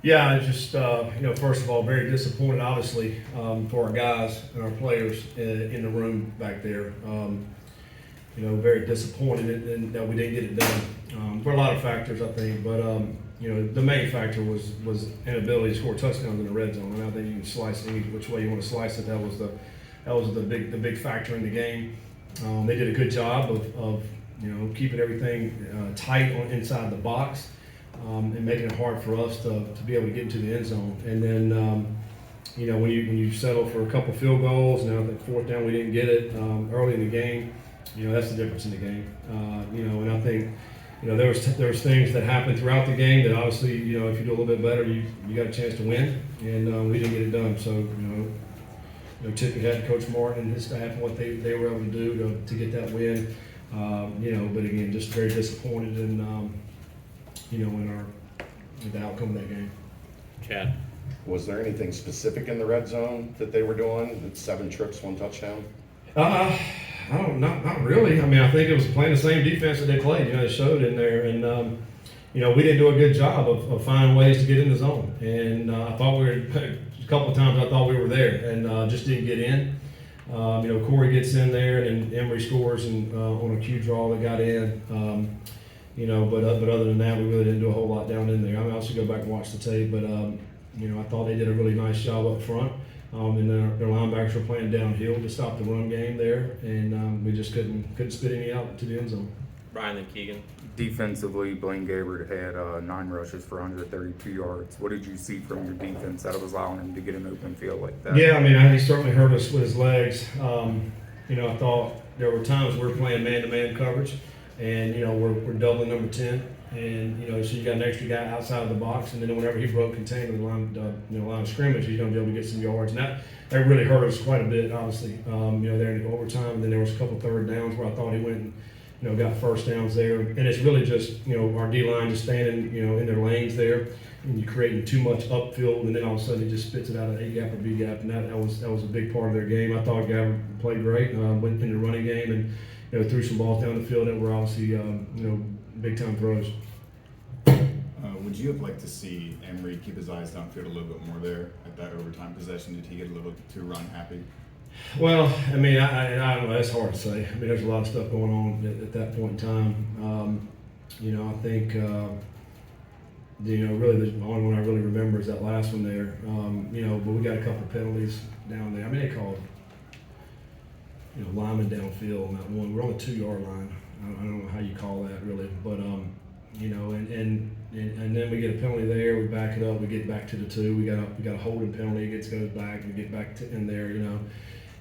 Yeah, I just, first of all, very disappointed, obviously, for our guys and our players in the room back there. Very disappointed that we didn't get it done for a lot of factors, I think. But, the main factor was inability to score touchdowns in the red zone. And I think you can slice it any which way you want to slice it. That was the big factor in the game. They did a good job of keeping everything tight inside the box. And making it hard for us to be able to get into the end zone. And then, when you settle for a couple field goals, now the fourth down we didn't get it early in the game. That's the difference in the game. And I think, there was things that happened throughout the game that obviously, if you do a little bit better, you got a chance to win. And we didn't get it done. So, tip your hat to Coach Martin and his staff and what they were able to do to get that win. But again, just very disappointed in in the outcome of that game. Chad. Was there anything specific in the red zone that they were doing? 7 trips, 1 touchdown? I don't, not really. I mean, I think it was playing the same defense that they played. They showed in there, and we didn't do a good job of finding ways to get in the zone. And I thought we were a couple of times. I thought we were there, and just didn't get in. Corey gets in there, and Emory scores and on a cue draw that got in. But other than that, we really didn't do a whole lot down in there. I mean, I'll also go back and watch the tape, but I thought they did a really nice job up front. And then their linebackers were playing downhill to stop the run game there, and we just couldn't spit any out to the end zone. Brian and Keegan. Defensively, Blaine Gabbert had 9 rushes for 132 yards. What did you see from your defense that was allowing him to get an open field like that? Yeah, I mean, he certainly hurt us with his legs. I thought there were times we were playing man-to-man coverage, and we're doubling number 10, and so you got an extra guy outside of the box, and then whenever he broke contain the line of scrimmage, he's going to be able to get some yards, and that really hurt us quite a bit, obviously. There in the overtime, and then there was a couple third downs where I thought he went and got first downs there, and it's really just our D line just standing in their lanes there, and you creating too much upfield, and then all of a sudden he just spits it out of A gap or B gap, and that was a big part of their game. I thought Gabbert played great, went in the running game and. Threw some balls down the field that were obviously, big time throws. Would you have liked to see Emory keep his eyes downfield a little bit more there at that overtime possession? Did he get a little too run happy? Well, I mean, I don't know. That's hard to say. I mean, there's a lot of stuff going on at that point in time. I think, really the only one I really remember is that last one there. But we got a couple of penalties down there. I mean, they called. Lineman downfield on that one. We're on the 2-yard line. I don't know how you call that really, but and then we get a penalty there. We back it up. We get back to the 2. We got a holding penalty. It goes back. We get back in there.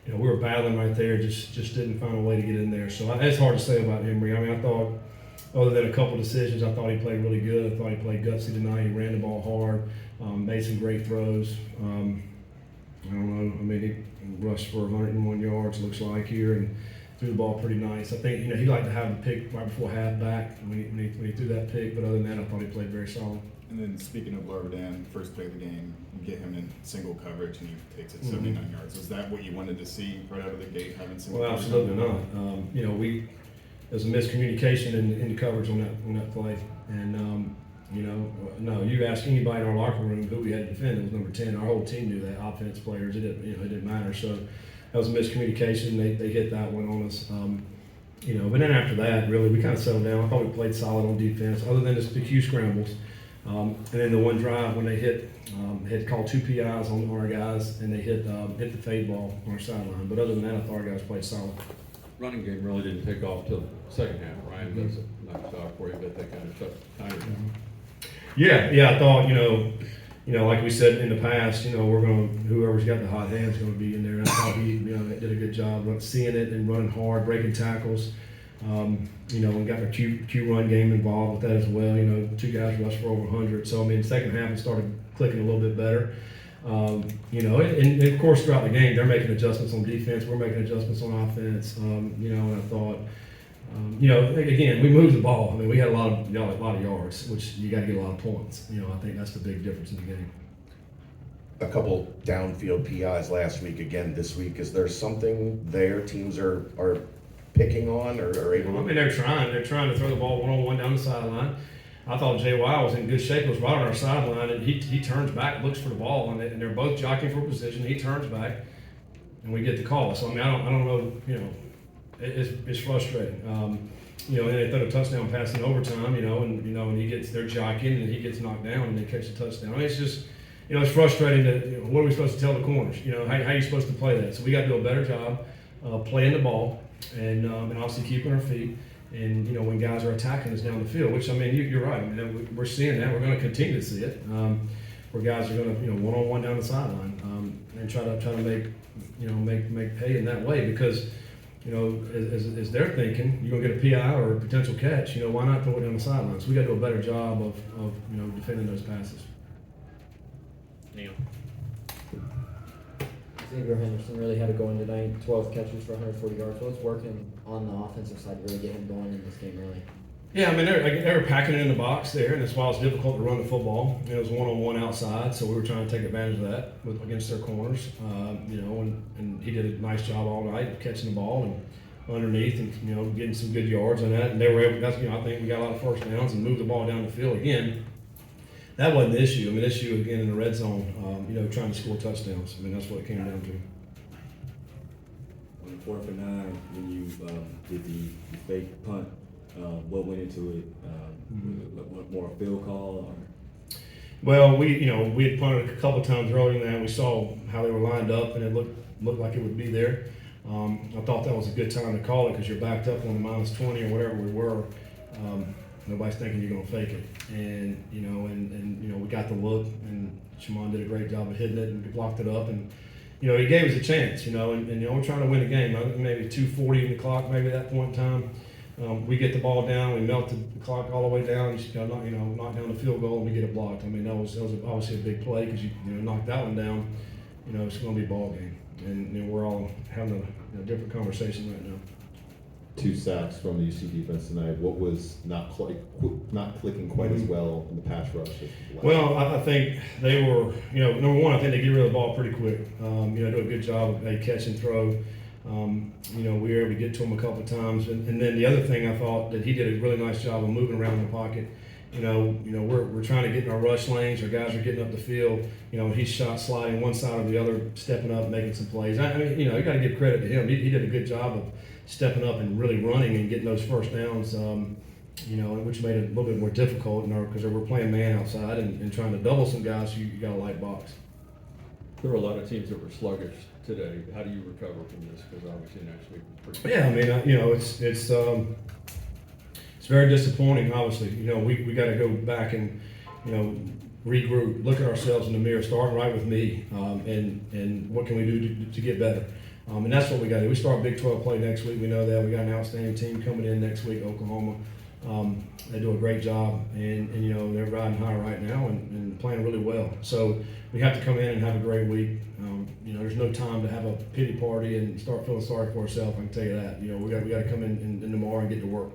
We were battling right there. Just didn't find a way to get in there. So it's hard to say about Emory. I mean, I thought other than a couple decisions, I thought he played really good. I thought he played gutsy tonight. He ran the ball hard. Made some great throws. I don't know. I mean, he rushed for 101 yards, looks like here, and threw the ball pretty nice. I think he'd like to have the pick right before halfback when he threw that pick. But other than that, I thought he played very solid. And then speaking of Larvadan, first play of the game, you get him in single coverage and he takes it 79 yards. Was that what you wanted to see right out of the gate, having single coverage? Absolutely not. There's a miscommunication in the coverage on that play, and. No, you ask anybody in our locker room who we had to defend, it was number 10. Our whole team knew that, offense players, it didn't matter. So that was a miscommunication. They hit that one on us. But then after that, really, we kind of settled down. I thought we played solid on defense, other than the Q scrambles. And then the one drive when they had called 2 PIs on our guys, and they hit the fade ball on our sideline. But other than that, I thought our guys played solid. Running game really didn't take off till the second half. Ryan does it nice job for you, but they kind of shut the time down. Yeah, I thought, like we said in the past, whoever's got the hot hand's going to be in there. And I thought he, did a good job seeing it and running hard, breaking tackles. And got our Q run game involved with that as well. 2 guys rushed for over 100. So, I mean, second half it started clicking a little bit better. And of course throughout the game, they're making adjustments on defense. We're making adjustments on offense. And I thought, again, we moved the ball. I mean, we had a lot of yards, which you got to get a lot of points. I think that's the big difference in the game. A couple downfield PIs last week, again this week. Is there something there teams are picking on or able to? I mean, they're trying to throw the ball one-on-one down the sideline. I thought JY was in good shape. It was right on our sideline, and he turns back, looks for the ball, and they're both jockeying for position. He turns back, and we get the call. So I mean, I don't know, it's frustrating. And they throw a touchdown pass in overtime, and they're jockeying, and he gets knocked down, and they catch a touchdown. I mean, it's just, it's frustrating that, what are we supposed to tell the corners? How are you supposed to play that? So we got to do a better job playing the ball and obviously keeping our feet. And, when guys are attacking us down the field, which, I mean, you're right. I mean, we're seeing that. We're going to continue to see it, where guys are going to, one-on-one down the sideline and try to make pay in that way because, as they're thinking, you're going to get a PI or a potential catch, why not throw it down the sideline? So we got to do a better job of defending those passes. Neil. Xavier Henderson really had it going tonight. 12 catches for 140 yards. What's working on the offensive side to really get him going in this game early? Yeah, I mean, they were packing it in the box there, and that's why it's difficult to run the football. It was one-on-one outside, so we were trying to take advantage of that against their corners. And he did a nice job all night of catching the ball and underneath and, getting some good yards on that. And they were able, I think we got a lot of first downs and moved the ball down the field again. That wasn't the issue. I mean, the issue again in the red zone, trying to score touchdowns. I mean, that's what it came down to. On the 4th and 9, when you did the fake punt, what went into it? What more a field call? Or? Well, we had punted a couple times earlier than that. We saw how they were lined up, and it looked like it would be there. I thought that was a good time to call it because you're backed up on the -20 or whatever we were. Nobody's thinking you're going to fake it, and we got the look, and Shimon did a great job of hitting it and blocked it up, and he gave us a chance, and we're trying to win a game. I think maybe 2:40 in the clock, maybe at that point in time. We get the ball down, we melt the clock all the way down, knock down the field goal, and we get it blocked. I mean, that was obviously a big play because you knock that one down, it's going to be a ball game, and we're all having a different conversation right now. 2 sacks from the UC defense tonight. What was not clicking quite as well in the pass rush? Well, I think they were, number one, I think they get rid of the ball pretty quick. Do a good job of catch and throw. We were able to get to him a couple of times. And then the other thing I thought that he did a really nice job of moving around in the pocket. We're trying to get in our rush lanes. Our guys are getting up the field. He's shot sliding one side or the other, stepping up, making some plays. I mean, you got to give credit to him. He did a good job of stepping up and really running and getting those first downs, which made it a little bit more difficult because we're playing man outside and trying to double some guys, so you got a light box. There were a lot of teams that were sluggish today. How do you recover from this? Because obviously next week was pretty. Yeah, I mean, it's very disappointing. Obviously, we got to go back and regroup, look at ourselves in the mirror, starting right with me, and what can we do to get better. And that's what we got to do. We start Big 12 play next week. We know that. We got an outstanding team coming in next week, Oklahoma. They do a great job, and they're riding high right now and playing really well. So we have to come in and have a great week. There's no time to have a pity party and start feeling sorry for ourselves. I can tell you that. We got to come in tomorrow and get to work.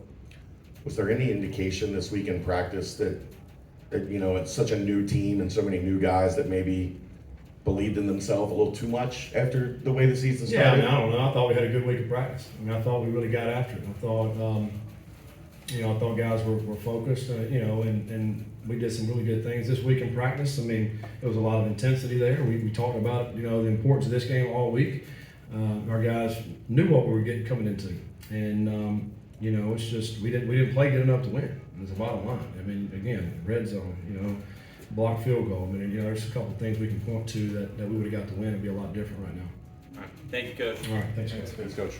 Was there any indication this week in practice that it's such a new team and so many new guys that maybe believed in themselves a little too much after the way the season started? Yeah, I mean, I don't know. I thought we had a good week of practice. I mean, I thought we really got after it. I thought guys were focused, and we did some really good things this week in practice. I mean, there was a lot of intensity there. We talked about, the importance of this game all week. Our guys knew what we were getting coming into. And, it's just, we didn't play good enough to win. It's the bottom line. I mean, again, red zone, blocked field goal. I mean, there's a couple of things we can point to that we would have got to win. It'd be a lot different right now. All right. Thank you, Coach. All right, thanks, guys. Thanks, Coach.